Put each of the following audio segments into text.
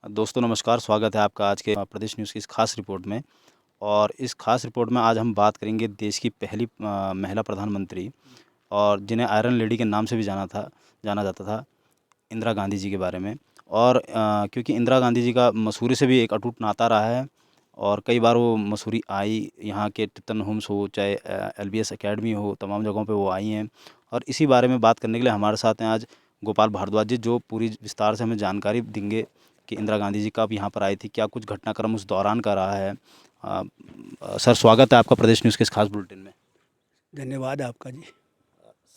दोस्तों नमस्कार, स्वागत है आपका आज के प्रदेश न्यूज़ की इस खास रिपोर्ट में। और इस खास रिपोर्ट में आज हम बात करेंगे देश की पहली महिला प्रधानमंत्री और जिन्हें आयरन लेडी के नाम से भी जाना जाता था, इंदिरा गांधी जी के बारे में। और क्योंकि इंदिरा गांधी जी का मसूरी से भी एक अटूट नाता रहा है और कई बार वो मसूरी आई, यहाँ के टिप्टन होम्स हो चाहे एलबीएस एकेडमी हो, तमाम जगहों पे वो आई हैं। और इसी बारे में बात करने के लिए हमारे साथ हैं आज गोपाल भारद्वाज जी, जो पूरी विस्तार से हमें जानकारी देंगे कि इंदिरा गांधी जी कब यहाँ पर आई थी, क्या कुछ घटनाक्रम उस दौरान का रहा है। सर, स्वागत है आपका प्रदेश न्यूज़ के इस खास बुलेटिन में। धन्यवाद आपका जी।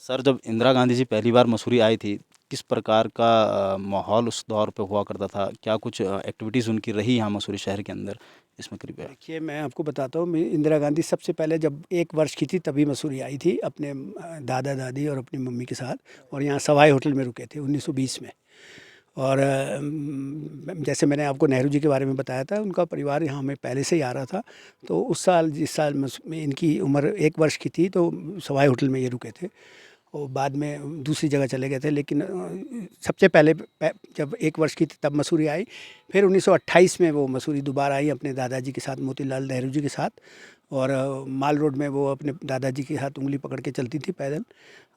सर, जब इंदिरा गांधी जी पहली बार मसूरी आई थी, किस प्रकार का माहौल उस दौर पे हुआ करता था? क्या कुछ एक्टिविटीज़ उनकी रही यहाँ मसूरी शहर के अंदर? इसमें कृपया। देखिए, मैं आपको बताता हूँ, मैं इंदिरा गांधी सबसे पहले जब 1 वर्ष की थी तभी मसूरी आई थी अपने दादा-दादी और अपनी मम्मी के साथ, और यहाँ सवाई होटल में रुके थे 1920 में। और जैसे मैंने आपको नेहरू जी के बारे में बताया था, उनका परिवार यहाँ में पहले से ही आ रहा था। तो उस साल जिस साल में इनकी उम्र 1 वर्ष की थी तो सवाई होटल में ये रुके थे। और बाद में दूसरी जगह चले गए थे, लेकिन सबसे पहले जब 1 वर्ष की थी तब मसूरी आई। फिर 1928 में वो मसूरी दोबारा आई अपने दादाजी के साथ, मोतीलाल नेहरू जी के साथ। और माल रोड में वो अपने दादाजी के साथ उंगली पकड़ के चलती थी पैदल।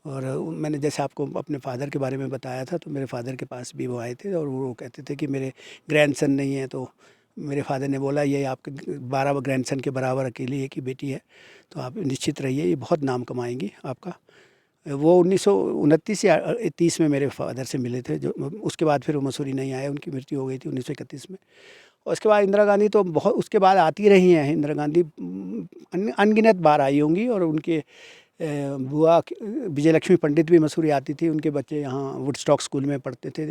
और मैंने जैसे आपको अपने फ़ादर के बारे में बताया था, तो मेरे फ़ादर के पास भी वो आए थे और वो कहते थे कि मेरे ग्रैंडसन नहीं है। तो मेरे फ़ादर ने बोला, ये आपके 12 ग्रैंडसन के बराबर अकेली एक ही बेटी है, तो आप निश्चित रहिए, ये बहुत नाम कमाएंगी आपका। वो 1929 या 30 में मेरे फादर से मिले थे, जो उसके बाद फिर वो मसूरी नहीं आए, उनकी मृत्यु हो गई थी 1931 में। और उसके बाद इंदिरा गांधी तो बहुत उसके बाद आती रही हैं। इंदिरा गांधी अनगिनत बार आई होंगी। और उनके बुआ विजय लक्ष्मी पंडित भी मसूरी आती थी, उनके बच्चे यहाँ वुडस्टॉक स्कूल में पढ़ते थे।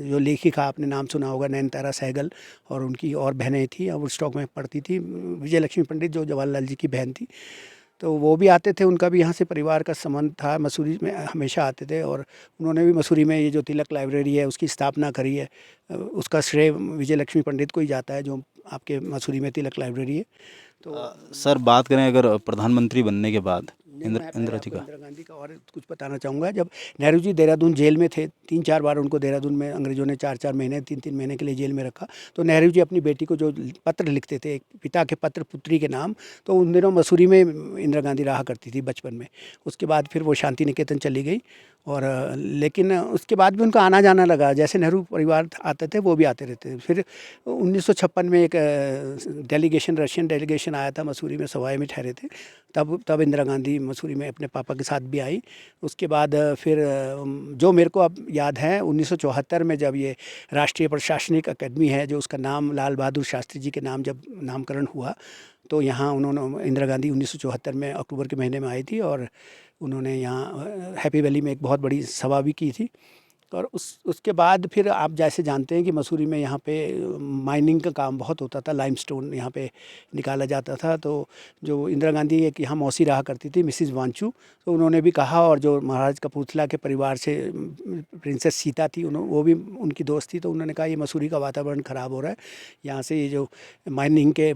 जो लेखिका आपने नाम सुना होगा, नयनतारा सहगल, और उनकी और बहनें थी, वुडस्टॉक में पढ़ती थी। विजय लक्ष्मी पंडित जो जवाहरलाल जी की बहन थी, तो वो भी आते थे, उनका भी यहाँ से परिवार का संबंध था, मसूरी में हमेशा आते थे। और उन्होंने भी मसूरी में ये जो तिलक लाइब्रेरी है उसकी स्थापना करी है। उसका श्रेय विजय लक्ष्मी पंडित को ही जाता है, जो आपके मसूरी में तिलक लाइब्रेरी है। तो सर, बात करें अगर प्रधानमंत्री बनने के बाद नहीं, मैं पहले इंदिरा जी आपको का। इंदिरा गांधी का और कुछ बताना चाहूँगा। जब नेहरू जी देहरादून जेल में थे, 3-4 बार उनको देहरादून में अंग्रेज़ों ने 4-4 महीने, 3-3 महीने के लिए जेल में रखा। तो नेहरू जी अपनी बेटी को जो पत्र लिखते थे, एक पिता के पत्र पुत्री के नाम, तो उन दिनों मसूरी में इंदिरा गांधी रहा करती थी बचपन में। उसके बाद फिर वो शांति निकेतन चली गई। और लेकिन उसके बाद भी उनका आना जाना लगा, जैसे नेहरू परिवार आते थे वो भी आते रहते थे। फिर 1956 में एक डेलीगेशन, रशियन डेलीगेशन आया था मसूरी में, सवाई में ठहरे थे। तब इंदिरा गांधी मसूरी में अपने पापा के साथ भी आई। उसके बाद फिर जो मेरे को अब याद है, 1974 में जब ये राष्ट्रीय प्रशासनिक अकेडमी है, जो उसका नाम लाल बहादुर शास्त्री जी के नाम जब नामकरण हुआ, तो यहाँ उन्होंने इंदिरा गांधी 1974 में अक्टूबर के महीने में आई थी। और उन्होंने यहाँ हैप्पी वैली में एक बहुत बड़ी सभा भी की थी। और उसके बाद फिर आप जैसे जानते हैं कि मसूरी में यहाँ पे माइनिंग का काम बहुत होता था, लाइमस्टोन यहाँ पे निकाला जाता था। तो जो इंदिरा गांधी एक यहाँ मौसी रहा करती थी, मिसिज़ वांचू, तो उन्होंने भी कहा, और जो महाराज कपूरथला के परिवार से प्रिंसेस सीता थी, वो भी उनकी दोस्त थी, तो उन्होंने कहा ये मसूरी का वातावरण ख़राब हो रहा है, यहाँ से ये जो माइनिंग के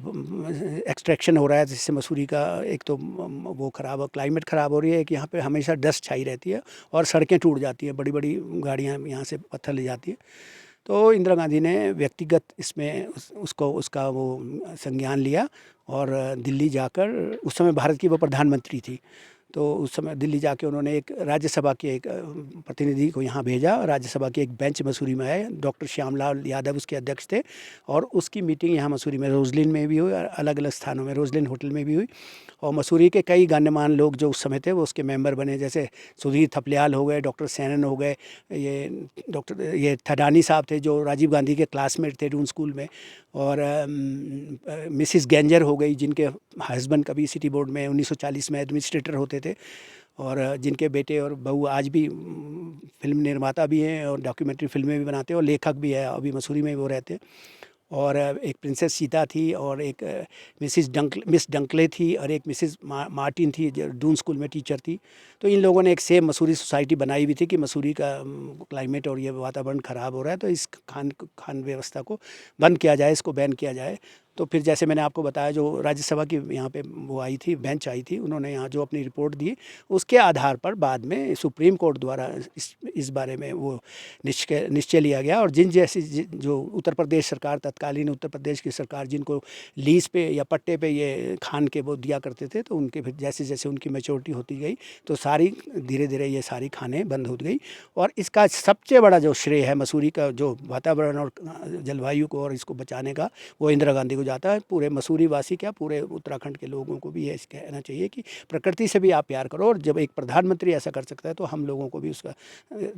एक्सट्रैक्शन हो रहा है, जिससे मसूरी का एक तो वो ख़राब, क्लाइमेट ख़राब हो रही है, एक यहाँ पे हमेशा डस्ट छाई रहती है और सड़कें टूट जाती हैं, बड़ी बड़ी गाड़ियाँ यहाँ से पत्थर ले जाती है। तो इंदिरा गांधी ने व्यक्तिगत इसमें उसको उसका वो संज्ञान लिया। और दिल्ली जाकर, उस समय भारत की वो प्रधानमंत्री थी, तो उस समय दिल्ली जाके उन्होंने एक राज्यसभा के एक प्रतिनिधि को यहाँ भेजा। राज्यसभा की एक बेंच मसूरी में आए, डॉक्टर श्यामलाल यादव उसके अध्यक्ष थे। और उसकी मीटिंग यहाँ मसूरी में रोजलिन में भी हुई, और अलग अलग स्थानों में, रोजलिन होटल में भी हुई। और मसूरी के कई गण्यमान्य लोग जो उस समय थे वो उसके मेंबर बने, जैसे सुधीर थपलियाल हो गए, डॉक्टर सैनन हो गए, ये थडानी साहब थे जो राजीव गांधी के क्लासमेट थे डून स्कूल में। और मिसिस गैंजर हो गई, जिनके हस्बैंड कभी सिटी बोर्ड में 1940 में एडमिनिस्ट्रेटर होते थे, और जिनके बेटे और बहू आज भी फिल्म निर्माता भी हैं और डॉक्यूमेंट्री फिल्में भी बनाते हैं, और लेखक भी है, अभी मसूरी में वो रहते हैं। और एक प्रिंसेस सीता थी, और एक मिस डंकले थी, और एक मिसिस मार्टिन थी जो डून स्कूल में टीचर थी। तो इन लोगों ने एक सेम मसूरी सोसाइटी बनाई हुई थी कि मसूरी का क्लाइमेट और ये वातावरण ख़राब हो रहा है, तो इस खान व्यवस्था को बंद किया जाए, इसको बैन किया जाए। तो फिर जैसे मैंने आपको बताया, जो राज्यसभा की यहाँ पे वो आई थी, बेंच आई थी, उन्होंने यहाँ जो अपनी रिपोर्ट दी, उसके आधार पर बाद में सुप्रीम कोर्ट द्वारा इस बारे में वो निश्चय लिया गया। और जो उत्तर प्रदेश सरकार, तत्कालीन उत्तर प्रदेश की सरकार, जिनको लीज पे या पट्टे पे ये खान के वो दिया करते थे, तो उनके फिर जैसे जैसे उनकी मैच्योरिटी होती गई तो सारी धीरे धीरे ये सारी खानें बंद हो गई। और इसका सबसे बड़ा जो श्रेय है मसूरी का, जो वातावरण और जलवायु को और इसको बचाने का, वो इंदिरा गांधी को जाता है। पूरे मसूरी वासी क्या, पूरे उत्तराखंड के लोगों को भी ये कहना चाहिए कि प्रकृति से भी आप प्यार करो। और जब एक प्रधानमंत्री ऐसा कर सकता है तो हम लोगों को भी उसका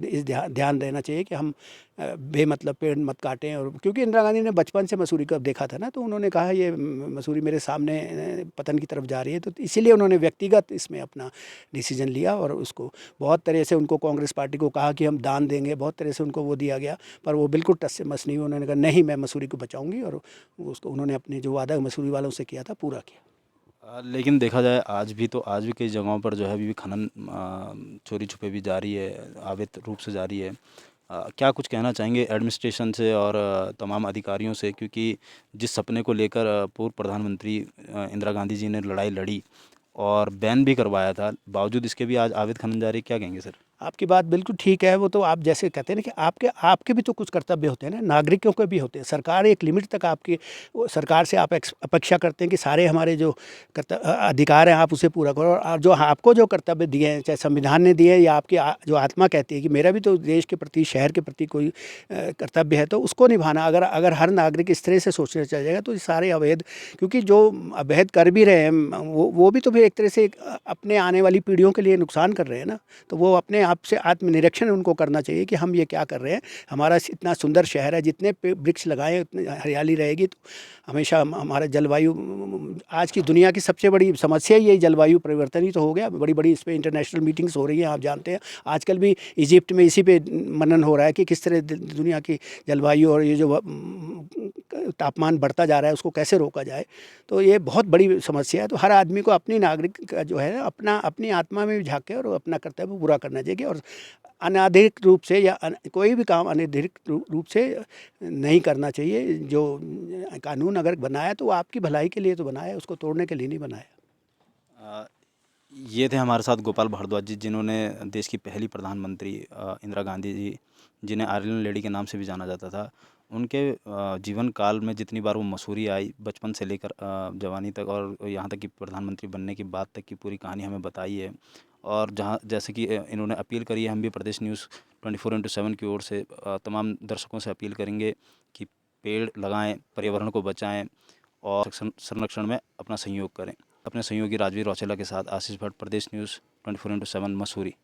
इस ध्यान देना चाहिए कि हम बेमतलब पेड़ मत काटें। और क्योंकि इंदिरा गांधी ने बचपन से मसूरी को देखा था ना, तो उन्होंने कहा ये मसूरी मेरे सामने पतन की तरफ जा रही है, तो इसीलिए उन्होंने व्यक्तिगत इसमें अपना डिसीजन लिया। और उसको बहुत तरह से उनको कांग्रेस पार्टी को कहा कि हम दान देंगे, बहुत तरह से उनको वो दिया गया, पर वो बिल्कुल टस से मस नहीं हुए। उन्होंने कहा नहीं, मैं मसूरी को बचाऊंगी, और उसको उन्होंने अपने जो वादा मसूरी वालों से किया था पूरा किया। लेकिन देखा जाए आज भी कई जगहों पर जो है अभी भी खनन चोरी छुपे भी जारी है, अवैध रूप से जारी है। क्या कुछ कहना चाहेंगे एडमिनिस्ट्रेशन से और तमाम अधिकारियों से, क्योंकि जिस सपने को लेकर पूर्व प्रधानमंत्री इंदिरा गांधी जी ने लड़ाई लड़ी और बैन भी करवाया था, बावजूद इसके भी आज अवैध खनन जारी, क्या कहेंगे सर? आपकी बात बिल्कुल ठीक है। वो तो आप जैसे कहते हैं ना कि आपके भी तो कुछ कर्तव्य होते हैं ना, नागरिकों के भी होते हैं। सरकार एक लिमिट तक आपकी, सरकार से आप अपेक्षा करते हैं कि सारे हमारे जो अधिकार हैं आप उसे पूरा करो। और जो आपको जो कर्तव्य दिए हैं, चाहे संविधान ने दिए हैं या आपकी जो आत्मा कहती है कि मेरा भी तो देश के प्रति, शहर के प्रति कोई कर्तव्य है, तो उसको निभाना। अगर हर नागरिक इस तरह से सोचने चल जाएगा तो ये सारे अवैध, क्योंकि जो अवैध कर भी रहे हैं वो भी तो फिर एक तरह से अपने आने वाली पीढ़ियों के लिए नुकसान कर रहे हैं ना। तो वो अपने आपसे आत्मनिरीक्षण उनको करना चाहिए कि हम ये क्या कर रहे हैं। हमारा इतना सुंदर शहर है, जितने वृक्ष लगाएं उतनी हरियाली रहेगी, तो हमेशा हमारा जलवायु, आज की दुनिया की सबसे बड़ी समस्या ही यही जलवायु परिवर्तन ही तो हो गया। बड़ी बड़ी इस पर इंटरनेशनल मीटिंग्स हो रही हैं, आप जानते हैं। आजकल भी इजिप्ट में इसी पे मनन हो रहा है कि किस तरह दुनिया की जलवायु और ये जो तापमान बढ़ता जा रहा है उसको कैसे रोका जाए। तो ये बहुत बड़ी समस्या है। तो हर आदमी को अपनी नागरिक का जो है अपनी आत्मा में भी झाँके और अपना कर्तव्य पूरा करना चाहिए। और अनाधिक रूप से या कोई भी काम अनाधिक रूप से नहीं करना चाहिए। जो कानून अगर बनाया तो वो आपकी भलाई के लिए तो बनाया, उसको तोड़ने के लिए नहीं बनाया। ये थे हमारे साथ गोपाल भारद्वाज जी, जिन्होंने देश की पहली प्रधानमंत्री इंदिरा गांधी जी, जिन्हें आयरन लेडी के नाम से भी जाना जाता था, उनके जीवन काल में जितनी बार वो मसूरी आई, बचपन से लेकर जवानी तक और यहाँ तक कि प्रधानमंत्री बनने की बात तक की पूरी कहानी हमें बताई है। और जहाँ जैसे कि इन्होंने अपील करी है, हम भी प्रदेश न्यूज़ 24/7 की ओर से तमाम दर्शकों से अपील करेंगे कि पेड़ लगाएं, पर्यावरण को बचाएं और संरक्षण में अपना सहयोग करें। अपने सहयोगी राजवीर रौचेला के साथ आशीष भट्ट, प्रदेश न्यूज़ 24/7 मसूरी।